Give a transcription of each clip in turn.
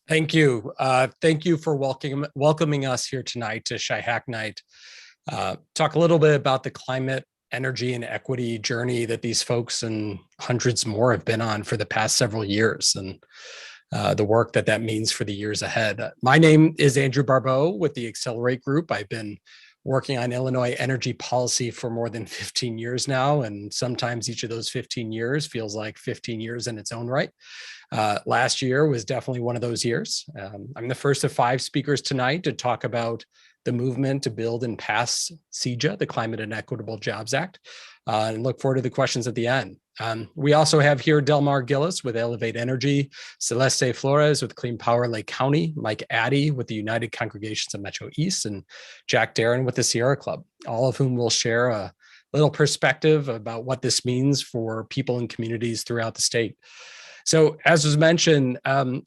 Thank you. Thank you for welcoming us here tonight to Shy Hack Night. Talk a little bit about the climate, energy, and equity journey that these folks and hundreds more have been on for the past several years, and the work that means for the years ahead. My name is Andrew Barbeau with the Accelerate Group. I've been working on Illinois energy policy for more than 15 years now, and sometimes each of those 15 years feels like 15 years in its own right. Last year was definitely one of those years. I'm the first of 5 speakers tonight to talk about the movement to build and pass CEJA, the Climate and Equitable Jobs Act, and look forward to the questions at the end. We also have here Delmar Gillis with Elevate Energy, Alyssa Flores with Clean Power Lake County, Mike Addy with the United Congregations of Metro East, and Jack Darren with the Sierra Club, all of whom will share a little perspective about what this means for people and communities throughout the state. So as was mentioned,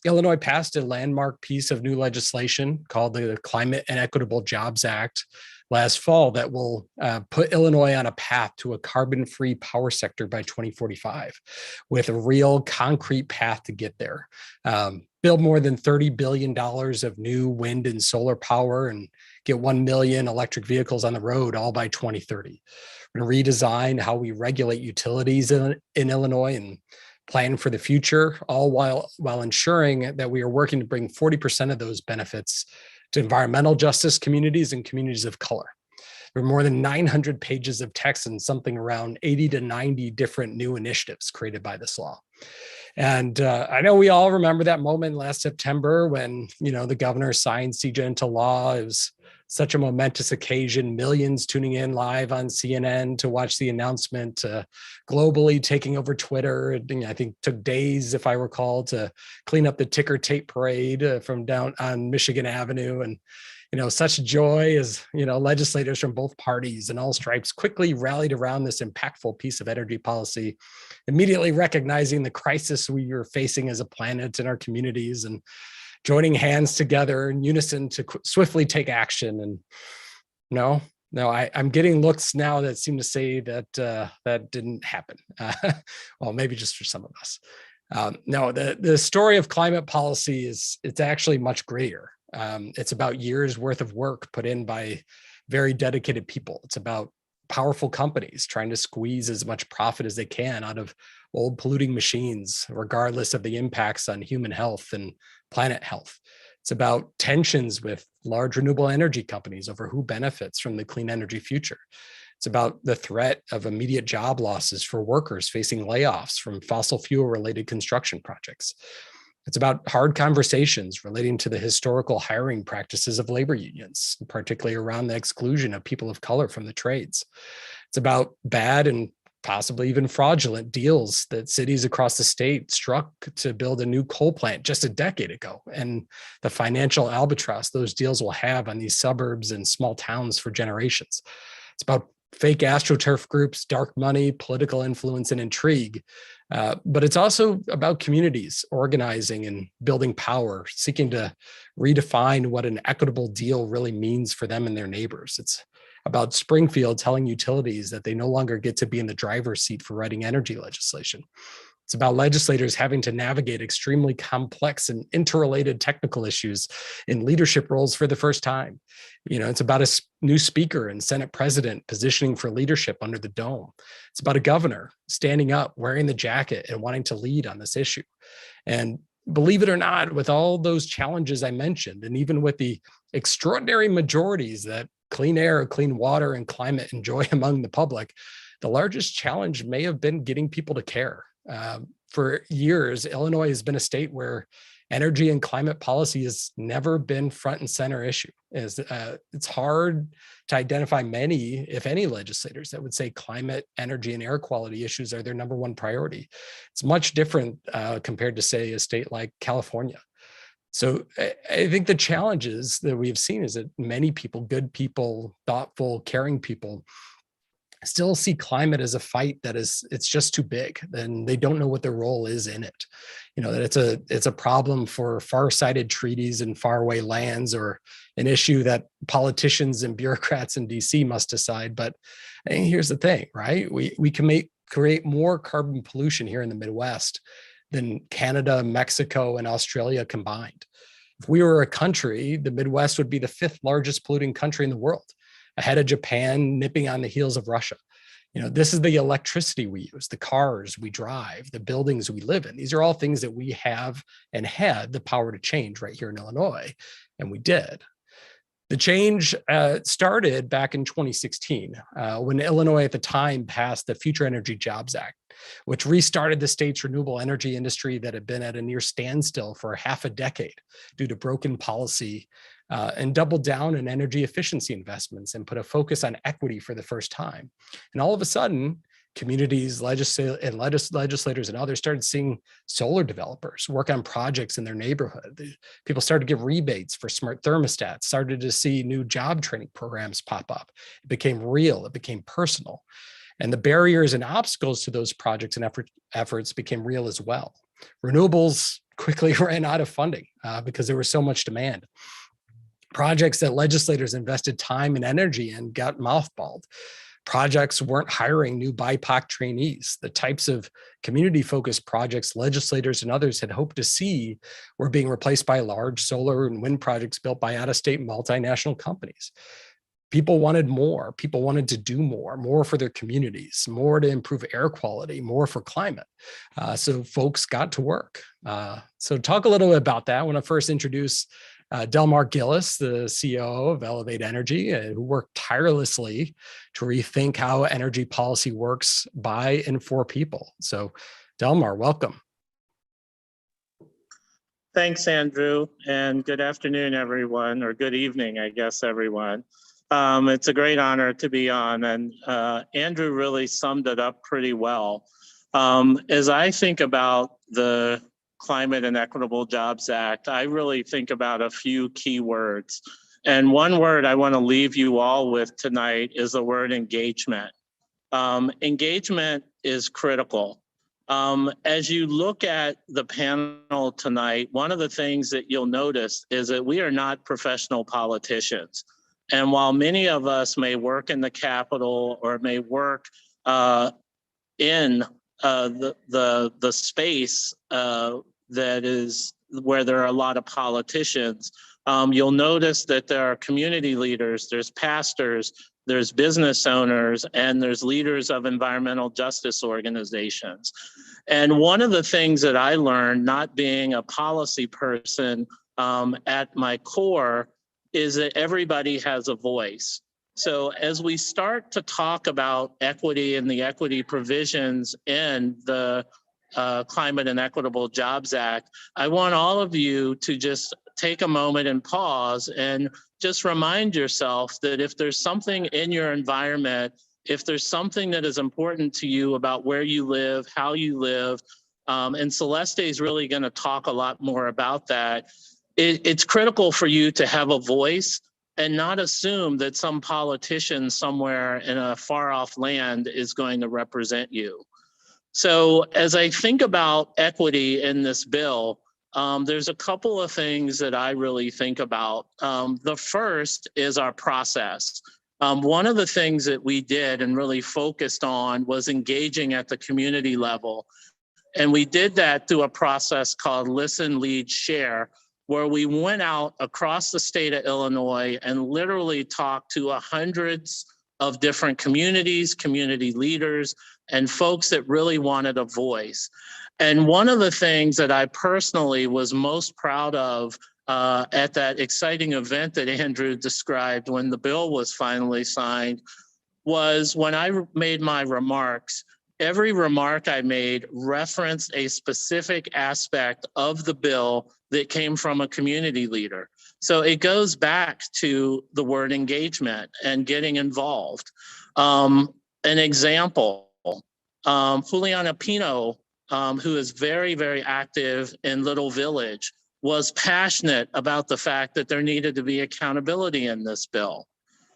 Illinois passed a landmark piece of new legislation called the Climate and Equitable Jobs Act last fall that will put Illinois on a path to a carbon-free power sector by 2045 with a real concrete path to get there. Build more than $30 billion of new wind and solar power and get 1 million electric vehicles on the road all by 2030. We're going to redesign how we regulate utilities in Illinois and plan for the future, all while ensuring that we are working to bring 40% of those benefits to environmental justice communities and communities of color. There are more than 900 pages of text and something around 80 to 90 different new initiatives created by this law. And I know we all remember that moment last September when, the governor signed CEJA into law. It was such a momentous occasion, millions tuning in live on CNN to watch the announcement, globally taking over Twitter. I think took days, if I recall, to clean up the ticker tape parade from down on Michigan Avenue. And such joy as, legislators from both parties and all stripes quickly rallied around this impactful piece of energy policy, immediately recognizing the crisis we were facing as a planet and our communities and joining hands together in unison to swiftly take action. And I'm getting looks now that seem to say that that didn't happen. Well, maybe just for some of us. No, the story of climate policy it's actually much greater. It's about years worth of work put in by very dedicated people. It's about powerful companies trying to squeeze as much profit as they can out of old polluting machines, regardless of the impacts on human health and planet health. It's about tensions with large renewable energy companies over who benefits from the clean energy future. It's about the threat of immediate job losses for workers facing layoffs from fossil fuel related construction projects. It's about hard conversations relating to the historical hiring practices of labor unions, particularly around the exclusion of people of color from the trades. It's about bad and possibly even fraudulent deals that cities across the state struck to build a new coal plant just a decade ago, and the financial albatross those deals will have on these suburbs and small towns for generations. It's about fake astroturf groups, dark money, political influence, and intrigue. But it's also about communities organizing and building power, seeking to redefine what an equitable deal really means for them and their neighbors. It's about Springfield telling utilities that they no longer get to be in the driver's seat for writing energy legislation. It's about legislators having to navigate extremely complex and interrelated technical issues in leadership roles for the first time. It's about a new speaker and Senate president positioning for leadership under the dome. It's about a governor standing up, wearing the jacket, and wanting to lead on this issue. And believe it or not, with all those challenges I mentioned, and even with the extraordinary majorities that clean air, clean water, and climate enjoy among the public, the largest challenge may have been getting people to care. For years, Illinois has been a state where energy and climate policy has never been front and center issue. It's hard to identify many, if any, legislators that would say climate, energy, and air quality issues are their number one priority. It's much different compared to, say, a state like California. So I think the challenges that we've seen is that many people, good people, thoughtful, caring people, still see climate as a fight that it's just too big, and they don't know what their role is in it. That it's a problem for far-sighted treaties and faraway lands, or an issue that politicians and bureaucrats in DC must decide. But I think here's the thing, right? We can create more carbon pollution here in the Midwest than Canada, Mexico, and Australia combined. If we were a country, the Midwest would be the 5th largest polluting country in the world, ahead of Japan, nipping on the heels of Russia. This is the electricity we use, the cars we drive, the buildings we live in. These are all things that we have and had the power to change right here in Illinois, and we did. The change started back in 2016 when Illinois at the time passed the Future Energy Jobs Act, which restarted the state's renewable energy industry that had been at a near standstill for half a decade due to broken policy, and doubled down on energy efficiency investments and put a focus on equity for the first time. And all of a sudden, communities, legislators and others started seeing solar developers work on projects in their neighborhood. People started to give rebates for smart thermostats, started to see new job training programs pop up. It became real, it became personal. And the barriers and obstacles to those projects and efforts became real as well. Renewables quickly ran out of funding because there was so much demand. Projects that legislators invested time and energy in got mothballed. Projects weren't hiring new BIPOC trainees. The types of community-focused projects legislators and others had hoped to see were being replaced by large solar and wind projects built by out-of-state multinational companies. People wanted more. People wanted to do more for their communities, more to improve air quality, more for climate. So folks got to work. So talk a little bit about that. I want to first introduce Delmar Gillis, the CEO of Elevate Energy, who worked tirelessly to rethink how energy policy works by and for people. So Delmar, welcome. Thanks, Andrew, and good afternoon, everyone, or good evening, I guess, everyone. It's a great honor to be on, and Andrew really summed it up pretty well. As I think about the Climate and Equitable Jobs Act, I really think about a few key words. And one word I want to leave you all with tonight is the word engagement. Engagement is critical. As you look at the panel tonight, one of the things that you'll notice is that we are not professional politicians. And while many of us may work in the Capitol or may work in the space that is where there are a lot of politicians, you'll notice that there are community leaders, there's pastors, there's business owners, and there's leaders of environmental justice organizations. And one of the things that I learned, not being a policy person at my core, is that everybody has a voice. So as we start to talk about equity and the equity provisions in the Climate and Equitable Jobs Act, I want all of you to just take a moment and pause and just remind yourself that if there's something in your environment, if there's something that is important to you about where you live, how you live, and Celeste is really going to talk a lot more about that, it's critical for you to have a voice and not assume that some politician somewhere in a far off land is going to represent you. So as I think about equity in this bill, there's a couple of things that I really think about. The first is our process. One of the things that we did and really focused on was engaging at the community level. And we did that through a process called Listen, Lead, Share, where we went out across the state of Illinois and literally talked to hundreds of different communities, community leaders, and folks that really wanted a voice. And one of the things that I personally was most proud of at that exciting event that Andrew described when the bill was finally signed was when I made my remarks, every remark I made referenced a specific aspect of the bill that came from a community leader. So it goes back to the word engagement and getting involved. An example, Juliana Pino, who is very, very active in Little Village, was passionate about the fact that there needed to be accountability in this bill.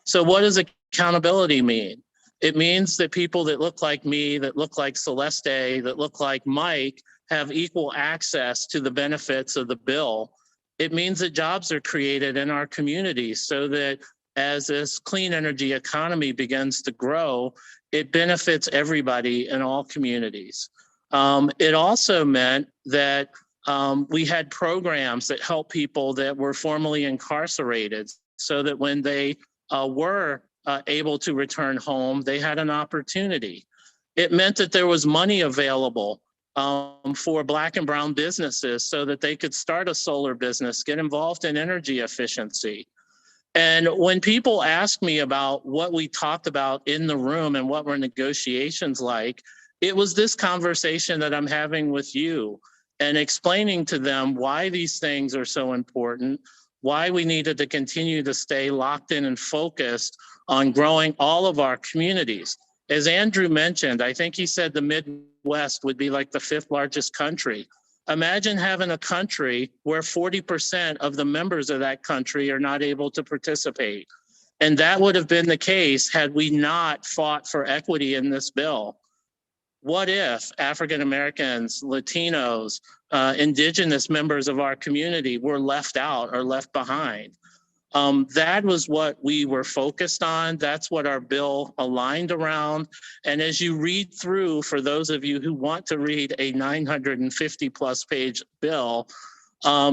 So what does accountability mean? It means that people that look like me, that look like Celeste, that look like Mike, have equal access to the benefits of the bill. It means that jobs are created in our communities so that as this clean energy economy begins to grow, it benefits everybody in all communities. It also meant that We had programs that helped people that were formerly incarcerated so that when they were able to return home, they had an opportunity. It meant that there was money available for Black and brown businesses so that they could start a solar business, get involved in energy efficiency. And when people ask me about what we talked about in the room and what were negotiations like, it was this conversation that I'm having with you and explaining to them why these things are so important, why we needed to continue to stay locked in and focused on growing all of our communities. As Andrew mentioned, I think he said the Midwest would be like the 5th largest country. Imagine having a country where 40% of the members of that country are not able to participate. And that would have been the case had we not fought for equity in this bill. What if African Americans, Latinos, indigenous members of our community were left out or left behind? That was what we were focused on. That's what our bill aligned around. And as you read through, for those of you who want to read a 950 plus page bill,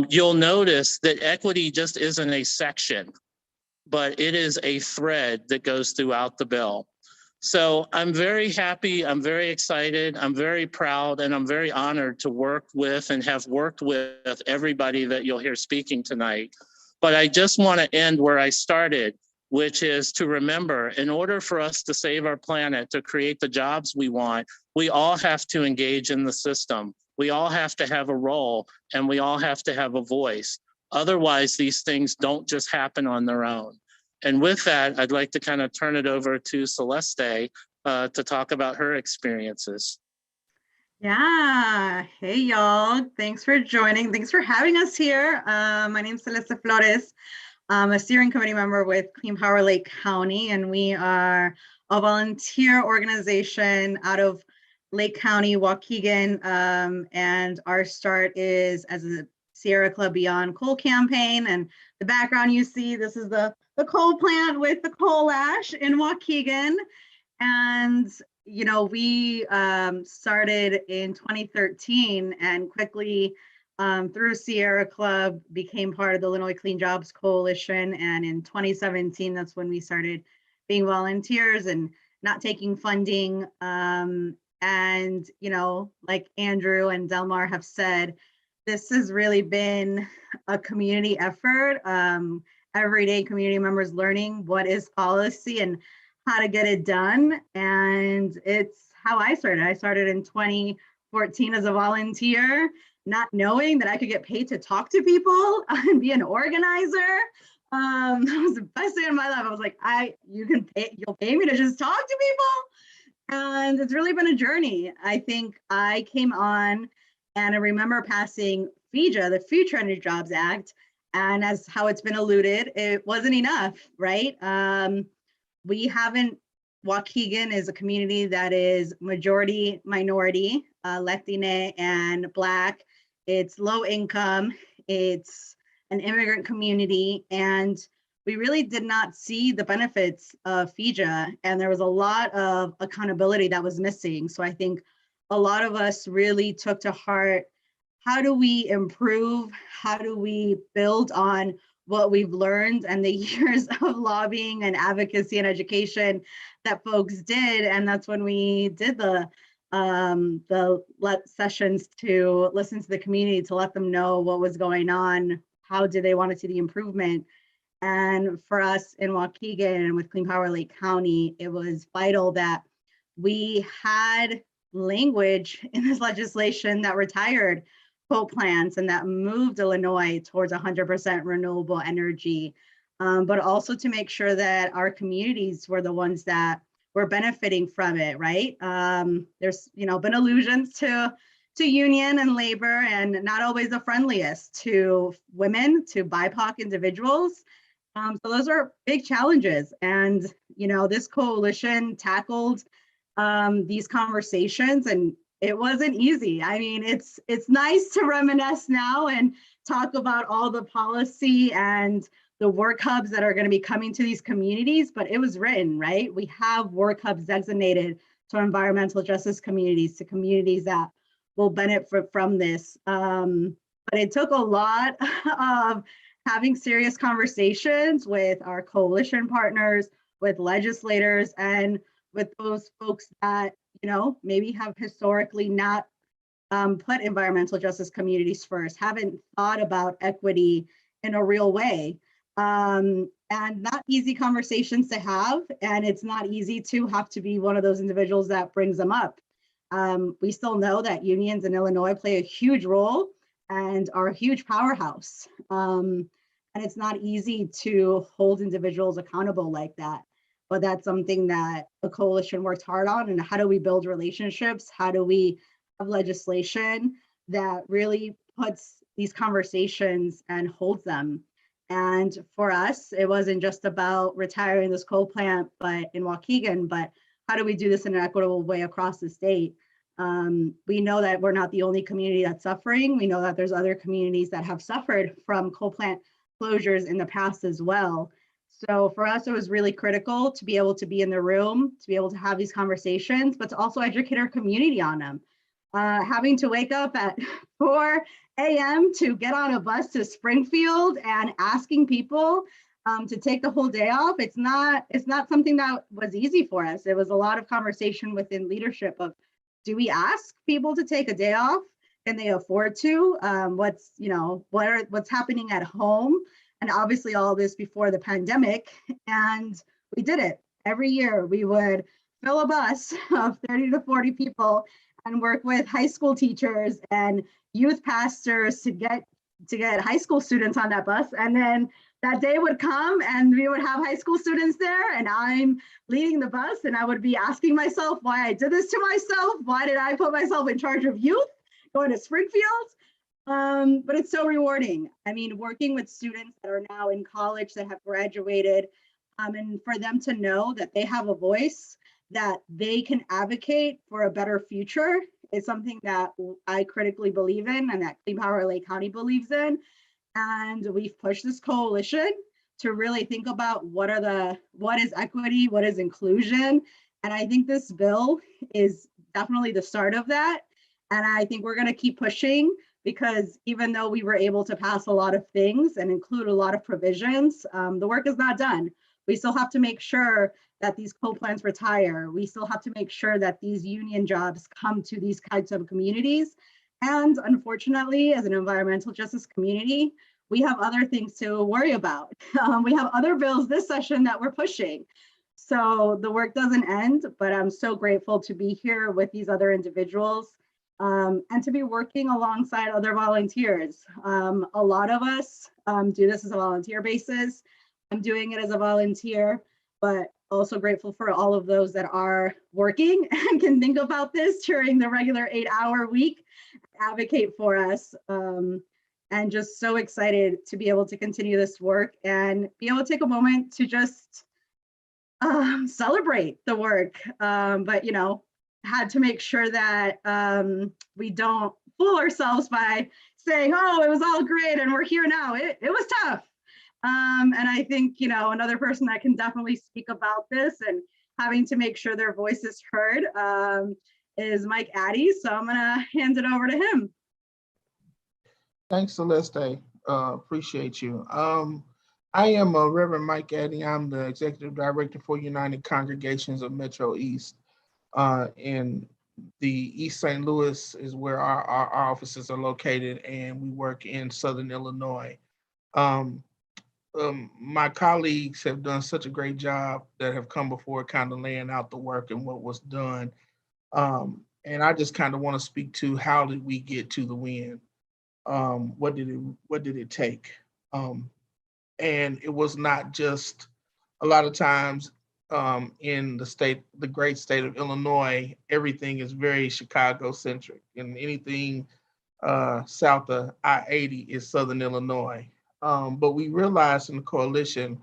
you'll notice that equity just isn't a section, but it is a thread that goes throughout the bill. So I'm very happy, I'm very excited, I'm very proud, and I'm very honored to work with and have worked with everybody that you'll hear speaking tonight. But I just want to end where I started, which is to remember, in order for us to save our planet, to create the jobs we want, we all have to engage in the system. We all have to have a role, and we all have to have a voice. Otherwise, these things don't just happen on their own. And with that, I'd like to kind of turn it over to Celeste to talk about her experiences. Yeah, hey y'all, thanks for joining. Thanks for having us here. My name is Alyssa Flores. I'm a steering committee member with Clean Power Lake County, and we are a volunteer organization out of Lake County, Waukegan, and our start is as a Sierra Club Beyond Coal campaign. And the background you see, this is the coal plant with the coal ash in Waukegan. And you know, we started in 2013 and quickly through Sierra Club became part of the Illinois Clean Jobs Coalition. And in 2017, that's when we started being volunteers and not taking funding. And, you know, like Andrew and Delmar have said, this has really been a community effort. Everyday community members learning what is policy and how to get it done. And it's how I started. I started in 2014 as a volunteer, not knowing that I could get paid to talk to people and be an organizer. That was the best day of my life. I was like, you'll pay me to just talk to people. And it's really been a journey. I think I came on and I remember passing CEJA, the Future Untitled Jobs Act. And as how it's been alluded, it wasn't enough, right? Waukegan is a community that is majority minority, Latina and Black. It's low income, it's an immigrant community, and we really did not see the benefits of CEJA, and there was a lot of accountability that was missing. So I think a lot of us really took to heart, how do we improve? How do we build on what we've learned and the years of lobbying and advocacy and education that folks did? And that's when we did the sessions to listen to the community, to let them know what was going on, how did they want to see the improvement. And for us in Waukegan and with Clean Power Lake County, it was vital that we had language in this legislation that retired coal plants and that moved Illinois towards 100% renewable energy, but also to make sure that our communities were the ones that were benefiting from it, right? There's been allusions to union and labor, and not always the friendliest to women, to BIPOC individuals. So those are big challenges. And, this coalition tackled these conversations, and it wasn't easy. I mean, it's nice to reminisce now and talk about all the policy and the work hubs that are going to be coming to these communities, but it was written, right? We have work hubs designated to environmental justice communities, to communities that will benefit from this. But it took a lot of having serious conversations with our coalition partners, with legislators, and with those folks that, maybe have historically not put environmental justice communities first, haven't thought about equity in a real way. And not easy conversations to have. And it's not easy to have to be one of those individuals that brings them up. We still know that unions in Illinois play a huge role and are a huge powerhouse. And it's not easy to hold individuals accountable like that. But that's something that the coalition worked hard on. And how do we build relationships? How do we have legislation that really puts these conversations and holds them? And for us, it wasn't just about retiring this coal plant, but in Waukegan, but how do we do this in an equitable way across the state? We know that we're not the only community that's suffering. We know that there's other communities that have suffered from coal plant closures in the past as well. So for us, it was really critical to be able to be in the room, to be able to have these conversations, but to also educate our community on them. Having to wake up at 4 a.m. to get on a bus to Springfield and asking people to take the whole day off, it's not something that was easy for us. It was a lot of conversation within leadership of, do we ask people to take a day off? Can they afford to? What's happening at home? And obviously all this before the pandemic. And we did it. Every year we would fill a bus of 30 to 40 people and work with high school teachers and youth pastors to get high school students on that bus. And then that day would come and we would have high school students there and I'm leading the bus and I would be asking myself why I did this to myself. Why did I put myself in charge of youth going to Springfield? But it's so rewarding. I mean, working with students that are now in college that have graduated, and for them to know that they have a voice, that they can advocate for a better future is something that I critically believe in and that Clean Power Lake County believes in. And we've pushed this coalition to really think about what is equity, what is inclusion. And I think this bill is definitely the start of that. And I think we're going to keep pushing, because even though we were able to pass a lot of things and include a lot of provisions, the work is not done. We still have to make sure that these coal plants retire. We still have to make sure that these union jobs come to these kinds of communities. And unfortunately, as an environmental justice community, we have other things to worry about. We have other bills this session that we're pushing. So the work doesn't end, but I'm so grateful to be here with these other individuals and to be working alongside other volunteers. A lot of us do this as a volunteer basis. I'm doing it as a volunteer, but also grateful for all of those that are working and can think about this during the regular 8-hour week, advocate for us. And just so excited to be able to continue this work and be able to take a moment to just celebrate the work. But, had to make sure that we don't fool ourselves by saying, oh, it was all great and we're here now. It was tough. And I think, another person that can definitely speak about this and having to make sure their voice is heard is Mike Addy. So I'm gonna hand it over to him. Thanks, Celeste. Appreciate you. I am Reverend Mike Addy. I'm the Executive Director for United Congregations of Metro East. In the East St. Louis is where our offices are located, and we work in Southern Illinois. My colleagues have done such a great job that have come before, kind of laying out the work and what was done. And I just kind of want to speak to, how did we get to the win? What did it take? And it was not just, a lot of times in the great state of Illinois, everything is very Chicago centric, and anything south of I-80 is Southern Illinois. But we realized in the coalition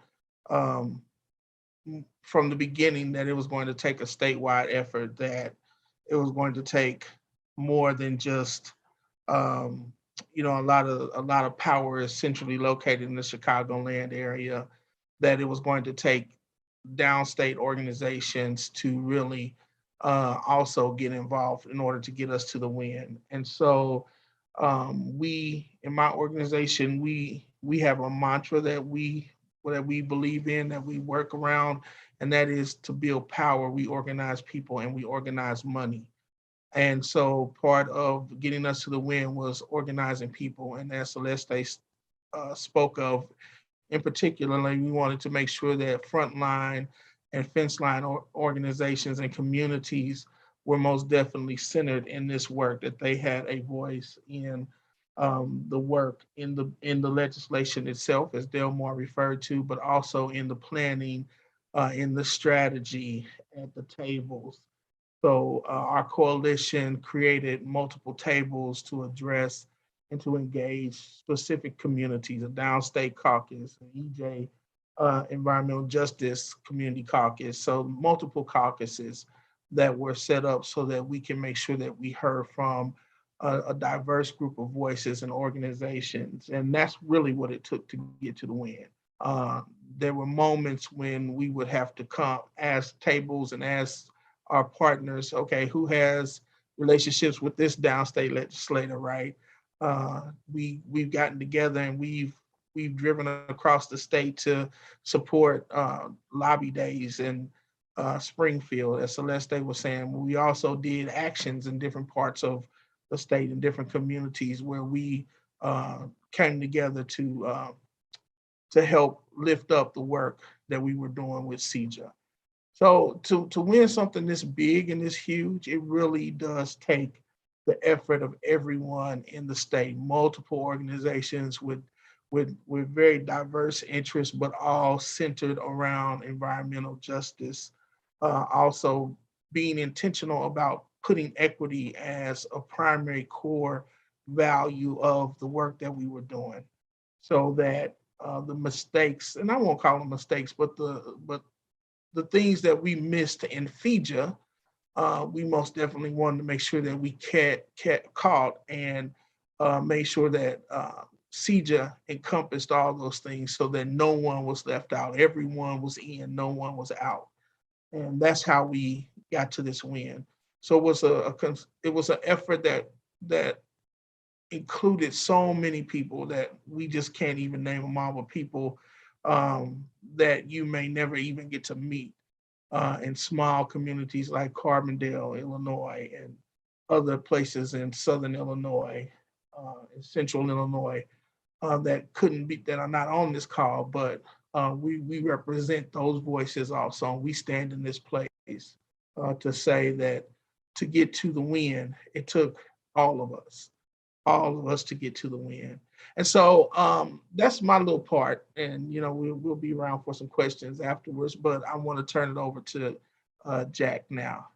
from the beginning that it was going to take a statewide effort, that it was going to take more than just, a lot of power is centrally located in the Chicagoland area, that it was going to take downstate organizations to really also get involved in order to get us to the win. And so we, in my organization, we have a mantra that we believe in, that we work around, and that is to build power. We organize people and we organize money. And so part of getting us to the win was organizing people. And as Celeste spoke of, in particular, we wanted to make sure that frontline and fence line organizations and communities were most definitely centered in this work, that they had a voice in the work, in the legislation itself, as Delmar referred to, but also in the planning, in the strategy at the tables. So our coalition created multiple tables to address and to engage specific communities: a downstate caucus, an EJ environmental justice community caucus. So multiple caucuses that were set up so that we can make sure that we heard from a diverse group of voices and organizations. And that's really what it took to get to the win. There were moments when we would have to come ask tables and ask our partners, okay, who has relationships with this downstate legislator, right? We've gotten together and we've driven across the state to support lobby days in Springfield, as Celeste was saying. We also did actions in different parts of the state and different communities where we came together to help lift up the work that we were doing with CEJA. So to win something this big and this huge, it really does take the effort of everyone in the state, multiple organizations with very diverse interests, but all centered around environmental justice. Also being intentional about putting equity as a primary core value of the work that we were doing, so that the mistakes, and I won't call them mistakes, but the things that we missed in CEJA, we most definitely wanted to make sure that we caught and made sure that CEJA encompassed all those things so that no one was left out. Everyone was in, no one was out. And that's how we got to this win. So it was an effort that included so many people that we just can't even name them all, but people that you may never even get to meet in small communities like Carbondale, Illinois, and other places in Southern Illinois, in Central Illinois, that are not on this call, but we represent those voices also. We stand in this place to say that to get to the win, it took all of us to get to the win. And so that's my little part. And, we'll be around for some questions afterwards, but I want to turn it over to Jack now.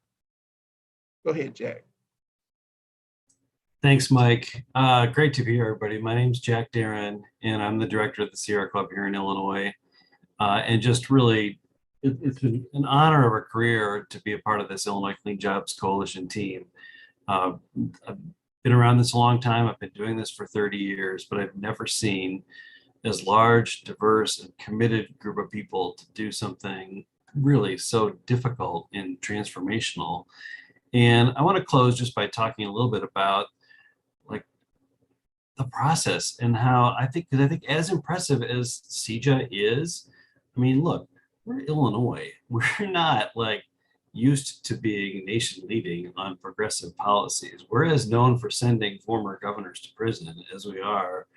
Go ahead, Jack. Thanks, Mike. Great to be here, everybody. My name's Jack Darren, and I'm the director of the Sierra Club here in Illinois. And just really, it's been an honor of a career to be a part of this Illinois Clean Jobs Coalition team. I've been around this a long time. I've been doing this for 30 years, but I've never seen as large, diverse, and committed group of people to do something really so difficult and transformational. And I want to close just by talking a little bit about the process and how because I think as impressive as CEJA is, look, we're Illinois. We're not used to being nation leading on progressive policies. We're as known for sending former governors to prison as we are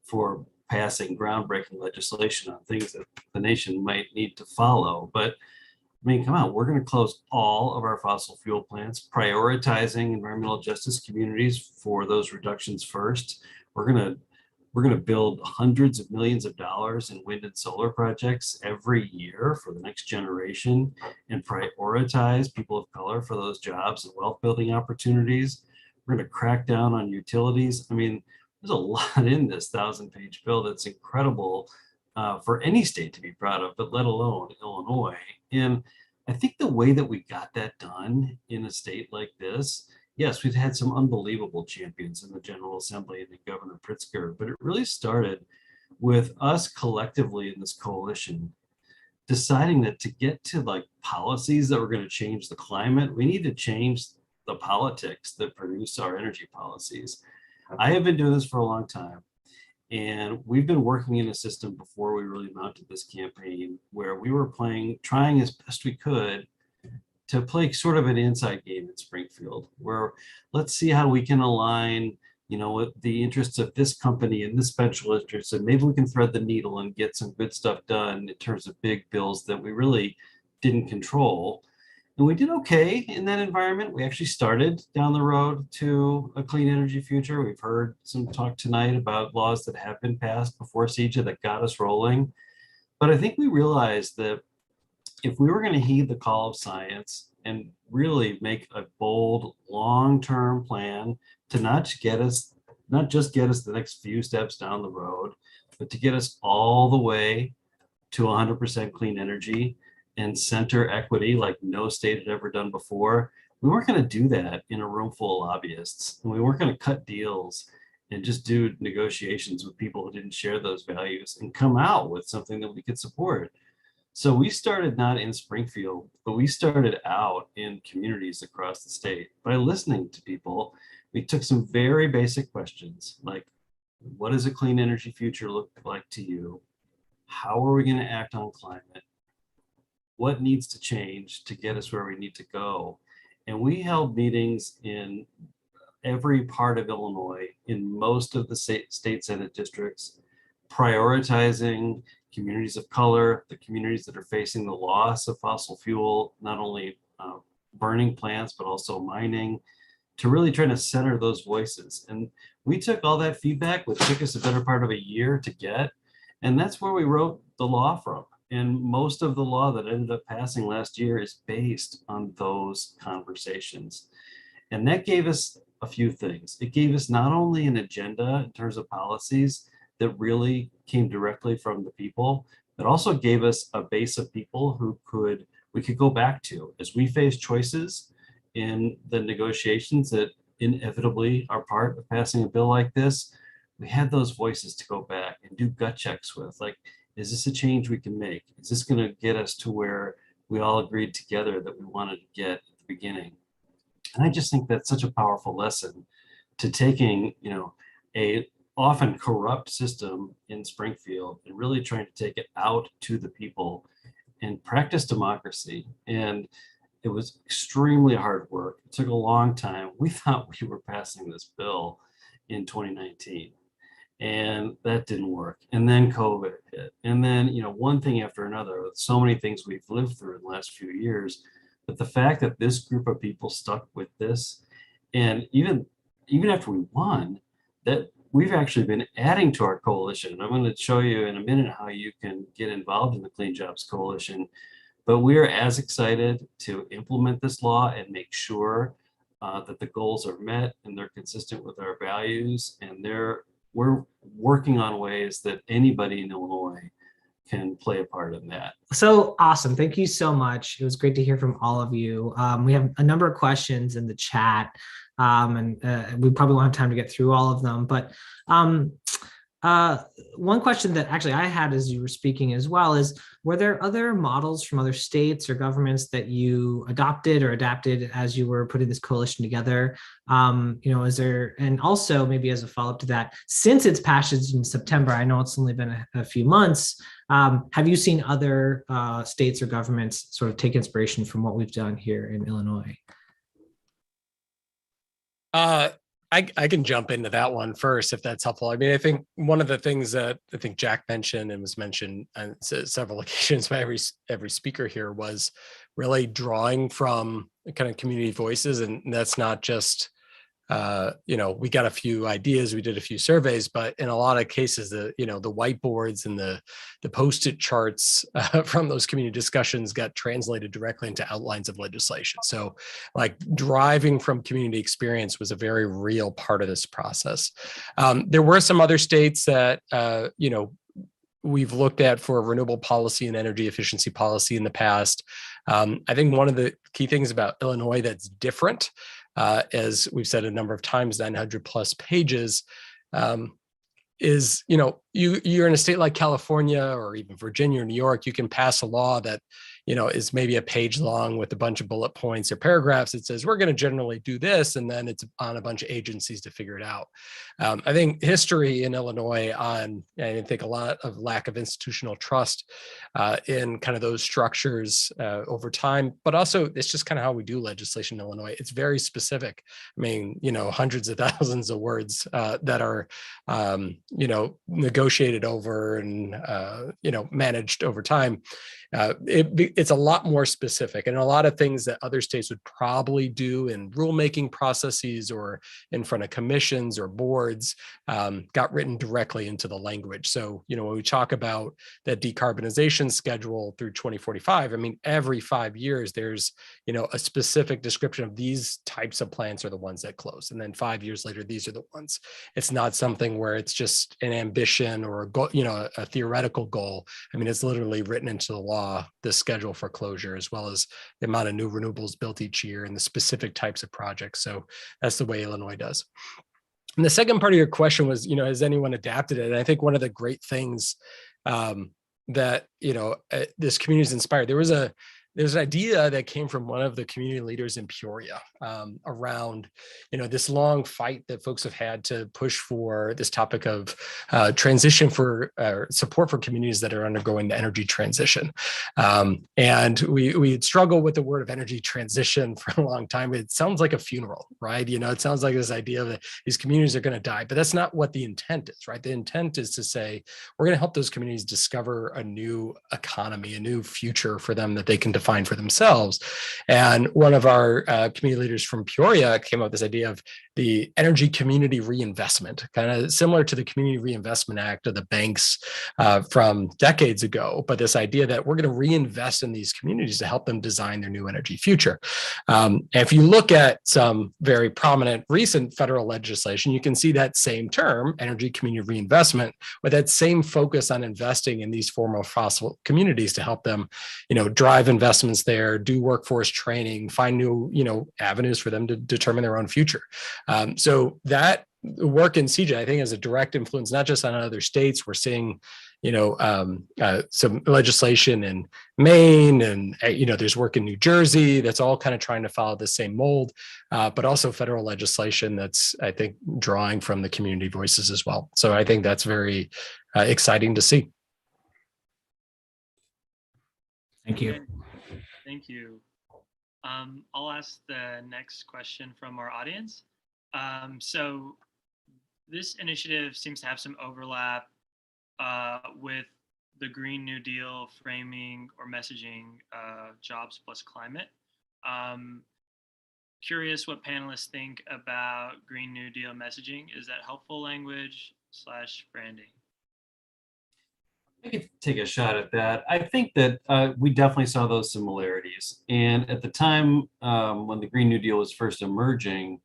for passing groundbreaking legislation on things that the nation might need to follow. But come on, we're going to close all of our fossil fuel plants, prioritizing environmental justice communities for those reductions first. We're going to build hundreds of millions of dollars in wind and solar projects every year for the next generation and prioritize people of color for those jobs and wealth building opportunities. We're going to crack down on utilities. There's a lot in this 1,000-page bill that's incredible for any state to be proud of, but let alone Illinois. And I think the way that we got that done in a state like this, yes, we've had some unbelievable champions in the General Assembly and in Governor Pritzker, but it really started with us collectively in this coalition deciding that to get to like policies that were going to change the climate, we need to change the politics that produce our energy policies. I have been doing this for a long time, and we've been working in a system before we really mounted this campaign where we were trying as best we could to play sort of an inside game in Springfield, where let's see how we can align, with the interests of this company and this special interest, and maybe we can thread the needle and get some good stuff done in terms of big bills that we really didn't control. And we did okay in that environment. We actually started down the road to a clean energy future. We've heard some talk tonight about laws that have been passed before CEJA that got us rolling. But I think we realized that if we were going to heed the call of science and really make a bold long-term plan to not just get us the next few steps down the road, but to get us all the way to 100% clean energy and center equity like no state had ever done before, we weren't going to do that in a room full of lobbyists. And we weren't going to cut deals and just do negotiations with people who didn't share those values and come out with something that we could support. So we started not in Springfield, but we started out in communities across the state by listening to people. We took some very basic questions like, what does a clean energy future look like to you? How are we going to act on climate? What needs to change to get us where we need to go? And we held meetings in every part of Illinois, in most of the state Senate districts, prioritizing communities of color, the communities that are facing the loss of fossil fuel, not only burning plants, but also mining, to really try to center those voices. And we took all that feedback, which took us a better part of a year to get, and that's where we wrote the law from. And most of the law that ended up passing last year is based on those conversations. And that gave us a few things. It gave us not only an agenda in terms of policies that really came directly from the people, but also gave us a base of people who we could go back to as we face choices in the negotiations that inevitably are part of passing a bill like this. We had those voices to go back and do gut checks with, like, is this a change we can make? Is this going to get us to where we all agreed together that we wanted to get at the beginning? And I just think that's such a powerful lesson to taking, a often corrupt system in Springfield and really trying to take it out to the people and practice democracy. And it was extremely hard work. It took a long time. We thought we were passing this bill in 2019. And that didn't work. And then COVID hit. And then, one thing after another, with so many things we've lived through in the last few years. But the fact that this group of people stuck with this, and even after we won, that we've actually been adding to our coalition. And I'm going to show you in a minute how you can get involved in the Clean Jobs Coalition. But we are as excited to implement this law and make sure that the goals are met and they're consistent with our values, and we're working on ways that anybody in Illinois can play a part in that. So awesome. Thank you so much. It was great to hear from all of you. We have a number of questions in the chat, and we probably won't have time to get through all of them. But one question that actually I had as you were speaking as well is, were there other models from other states or governments that you adopted or adapted as you were putting this coalition together? Is there, and also maybe as a follow-up to that, since its passage in September, I know it's only been a few months, have you seen other states or governments sort of take inspiration from what we've done here in Illinois? I can jump into that one first, if that's helpful. I mean, I think one of the things that I think Jack mentioned and was mentioned on several occasions by every speaker here was really drawing from kind of community voices. And that's not just, we got a few ideas, we did a few surveys, but in a lot of cases, the whiteboards and the Post-it charts from those community discussions got translated directly into outlines of legislation. So like driving from community experience was a very real part of this process. There were some other states that, we've looked at for renewable policy and energy efficiency policy in the past. I think one of the key things about Illinois that's different, as we've said a number of times, 900 plus pages, is, you're in a state like California or even Virginia or New York, you can pass a law that, is maybe a page long with a bunch of bullet points or paragraphs. It says, we're going to generally do this. And then it's on a bunch of agencies to figure it out. I think history in Illinois I think a lot of lack of institutional trust in kind of those structures over time, but also it's just kind of how we do legislation in Illinois. It's very specific. I mean, hundreds of thousands of words that are, negotiated over and, managed over time. It's a lot more specific, and a lot of things that other states would probably do in rulemaking processes or in front of commissions or boards got written directly into the language. So, when we talk about that decarbonization schedule through 2045, I mean, every 5 years, there's, a specific description of these types of plants are the ones that close. And then 5 years later, these are the ones. It's not something where it's just an ambition or a goal, a theoretical goal. I mean, it's literally written into the law, the schedule for closure, as well as the amount of new renewables built each year and the specific types of projects. So that's the way Illinois does. And the second part of your question was, has anyone adapted it? And I think one of the great things that, this community is inspired. There's an idea that came from one of the community leaders in Peoria around, this long fight that folks have had to push for this topic of transition for support for communities that are undergoing the energy transition. And we had struggled with the word of energy transition for a long time. It sounds like a funeral, right? It sounds like this idea that these communities are going to die, but that's not what the intent is, right? The intent is to say, we're going to help those communities discover a new economy, a new future for them that they can define for themselves. And one of our community leaders from Peoria came up with this idea of the energy community reinvestment, kind of similar to the Community Reinvestment Act of the banks from decades ago. But this idea that we're going to reinvest in these communities to help them design their new energy future. And if you look at some very prominent recent federal legislation, you can see that same term, energy community reinvestment, with that same focus on investing in these former fossil communities to help them, drive investments there, do workforce training, find new, avenues for them to determine their own future. So that work in CEJA, I think, has a direct influence, not just on other states. We're seeing, some legislation in Maine, and, there's work in New Jersey that's all kind of trying to follow the same mold, but also federal legislation that's, I think, drawing from the community voices as well. So I think that's very exciting to see. Thank you. Thank you. I'll ask the next question from our audience. So this initiative seems to have some overlap with the Green New Deal framing or messaging, jobs plus climate. Curious what panelists think about Green New Deal messaging. Is that helpful language / branding? I could take a shot at that. I think that we definitely saw those similarities. And at the time when the Green New Deal was first emerging,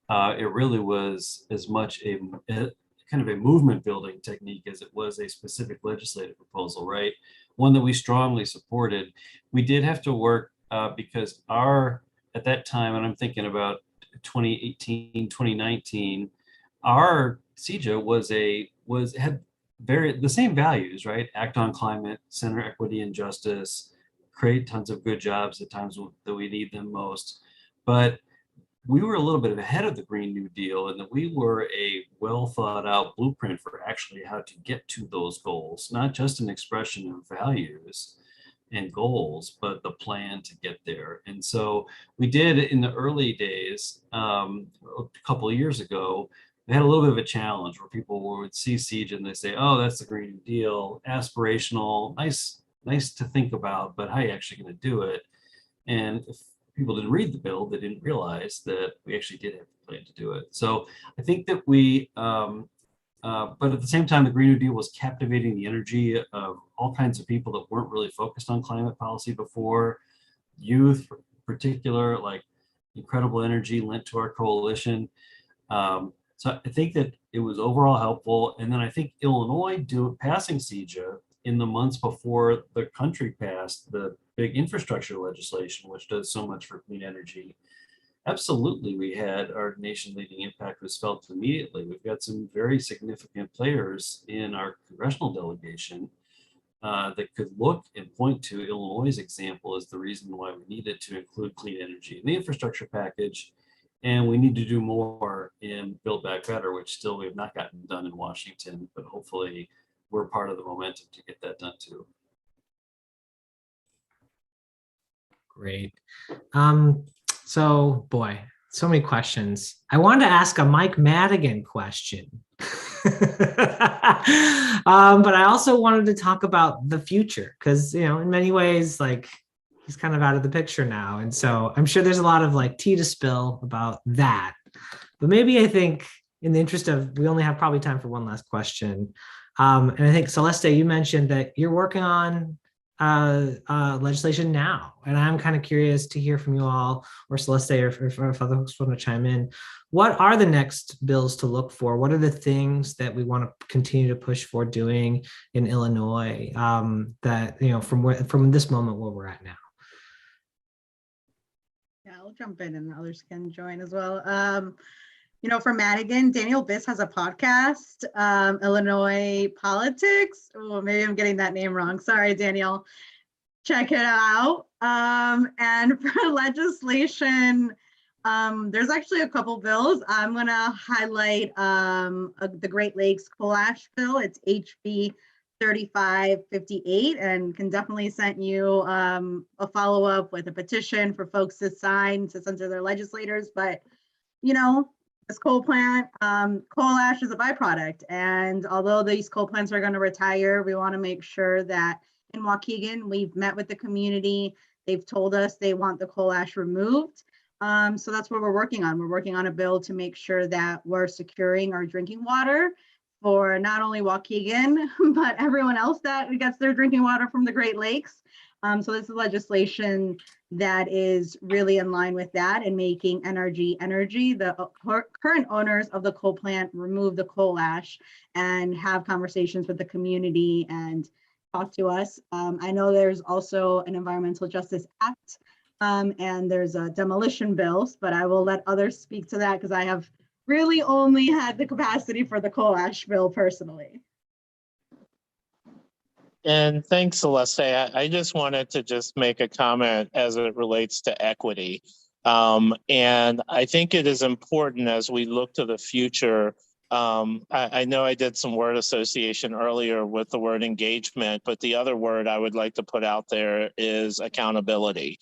it really was as much a kind of a movement building technique as it was a specific legislative proposal, right? One that we strongly supported. We did have to work because at that time, and I'm thinking about 2018, 2019, our CEJA had the same values, right? Act on climate, center equity and justice, create tons of good jobs at times that we need them most. But we were a little bit ahead of the Green New Deal in that we were a well thought out blueprint for actually how to get to those goals, not just an expression of values and goals, but the plan to get there. And so we did in the early days, a couple of years ago, we had a little bit of a challenge where people would see CEJA and they say, oh, that's the Green New Deal, aspirational, nice to think about, but how are you actually going to do it? And if people didn't read the bill, they didn't realize that we actually did have a plan to do it. So I think that but at the same time, the Green New Deal was captivating the energy of all kinds of people that weren't really focused on climate policy before. Youth, in particular, like incredible energy lent to our coalition. So I think that it was overall helpful. And then I think Illinois passing CEJA in the months before the country passed the big infrastructure legislation, which does so much for clean energy, absolutely, we had our nation-leading impact was felt immediately. We've got some very significant players in our congressional delegation that could look and point to Illinois' example as the reason why we needed to include clean energy in the infrastructure package. And we need to do more in Build Back Better, which still we have not gotten done in Washington, but hopefully we're part of the momentum to get that done too. Great. So boy, so many questions. I wanted to ask a Mike Madigan question. But I also wanted to talk about the future because, in many ways, like he's kind of out of the picture now. And so I'm sure there's a lot of like tea to spill about that. But maybe I think in the interest of, we only have probably time for one last question. And I think Celeste, you mentioned that you're working on legislation now, and I'm kind of curious to hear from you all, or Celeste, or if other folks want to chime in. What are the next bills to look for? What are the things that we want to continue to push for doing in Illinois that from this moment where we're at now? Yeah, I'll jump in and others can join as well. For Madigan, Daniel Biss has a podcast, Illinois Politics. Oh, maybe I'm getting that name wrong. Sorry, Daniel. Check it out. And for legislation, there's actually a couple bills. I'm going to highlight the Great Lakes Coal Ash Bill. It's HB 3558, and can definitely send you a follow-up with a petition for folks to sign to send to their legislators. But, this coal plant, coal ash is a byproduct. And although these coal plants are going to retire, we want to make sure that in Waukegan, we've met with the community. They've told us they want the coal ash removed. So that's what we're working on. We're working on a bill to make sure that we're securing our drinking water for not only Waukegan, but everyone else that gets their drinking water from the Great Lakes. So this is legislation that is really in line with that and making NRG Energy, the current owners of the coal plant, remove the coal ash and have conversations with the community and talk to us. I know there's also an Environmental Justice Act and there's a demolition bills, but I will let others speak to that because I have really only had the capacity for the coal ash bill personally. And thanks, Celeste. I just wanted to just make a comment as it relates to equity. And I think it is important as we look to the future. I know I did some word association earlier with the word engagement, but the other word I would like to put out there is accountability.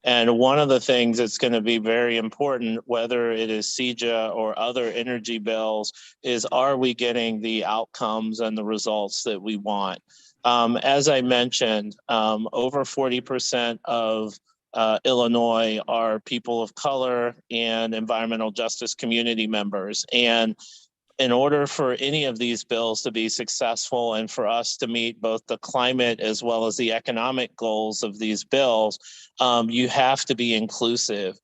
And one of the things that's going to be very important, whether it is CEJA or other energy bills, is are we getting the outcomes and the results that we want? As I mentioned, over 40% of Illinois are people of color and environmental justice community members. And in order for any of these bills to be successful and for us to meet both the climate as well as the economic goals of these bills, you have to be inclusive.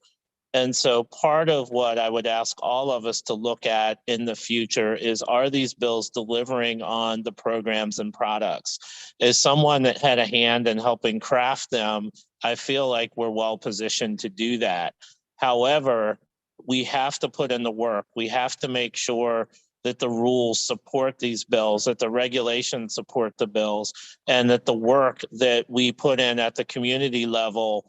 And so part of what I would ask all of us to look at in the future is, are these bills delivering on the programs and products? As someone that had a hand in helping craft them, I feel like we're well positioned to do that. However, we have to put in the work. We have to make sure that the rules support these bills, that the regulations support the bills, and that the work that we put in at the community level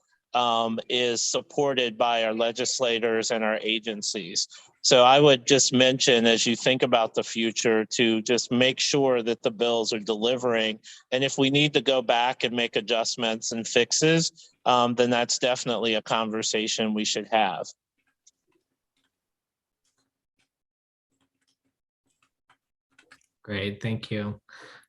is supported by our legislators and our agencies. So I would just mention, as you think about the future, to just make sure that the bills are delivering. And if we need to go back and make adjustments and fixes, then that's definitely a conversation we should have. Great, thank you.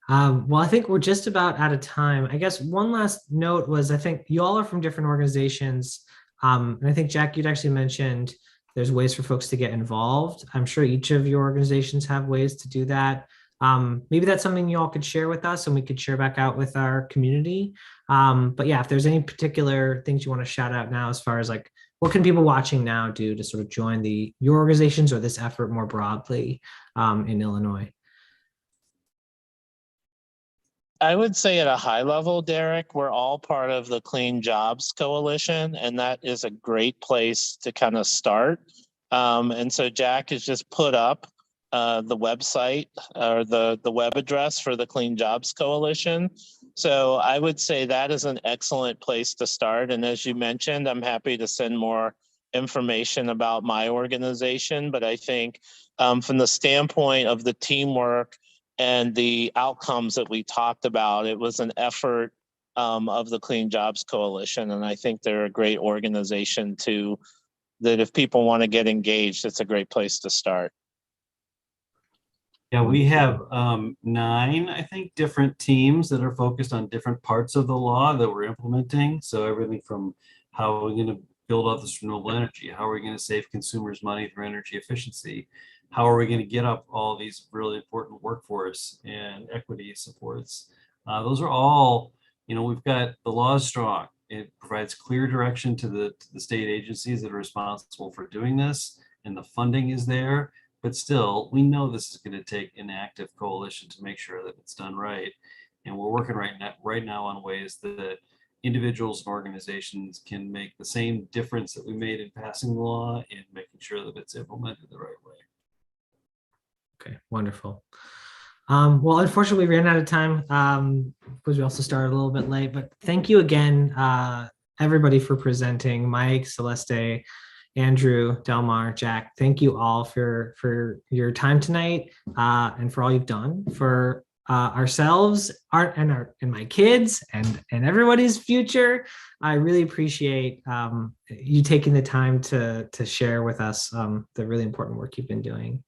Well, I think we're just about out of time. I guess one last note was, I think you all are from different organizations. And I think, Jack, you'd actually mentioned there's ways for folks to get involved. I'm sure each of your organizations have ways to do that. Maybe that's something you all could share with us and we could share back out with our community. But yeah, if there's any particular things you want to shout out now, as far as like, what can people watching now do to sort of join your organizations or this effort more broadly in Illinois? I would say at a high level, Derek, we're all part of the Clean Jobs Coalition, and that is a great place to kind of start. And so Jack has just put up the website or the web address for the Clean Jobs Coalition. So I would say that is an excellent place to start. And as you mentioned, I'm happy to send more information about my organization. But I think from the standpoint of the teamwork and the outcomes that we talked about, it was an effort of the Clean Jobs Coalition. And I think they're a great organization that if people want to get engaged, it's a great place to start. Yeah, we have 9, I think, different teams that are focused on different parts of the law that we're implementing. So everything from how are we going to build out this renewable energy? How are we going to save consumers money through energy efficiency? How are we going to get up all these really important workforce and equity supports? Those are all, we've got the law is strong. It provides clear direction to the state agencies that are responsible for doing this, and the funding is there. But still, we know this is going to take an active coalition to make sure that it's done right. And we're working right now on ways that individuals and organizations can make the same difference that we made in passing the law and making sure that it's implemented the right way. Okay, wonderful. Well, unfortunately, we ran out of time because we also started a little bit late. But thank you again, everybody, for presenting. Mike, Celeste, Andrew, Delmar, Jack, thank you all for your time tonight and for all you've done for ourselves, and my kids, and everybody's future. I really appreciate you taking the time to share with us the really important work you've been doing.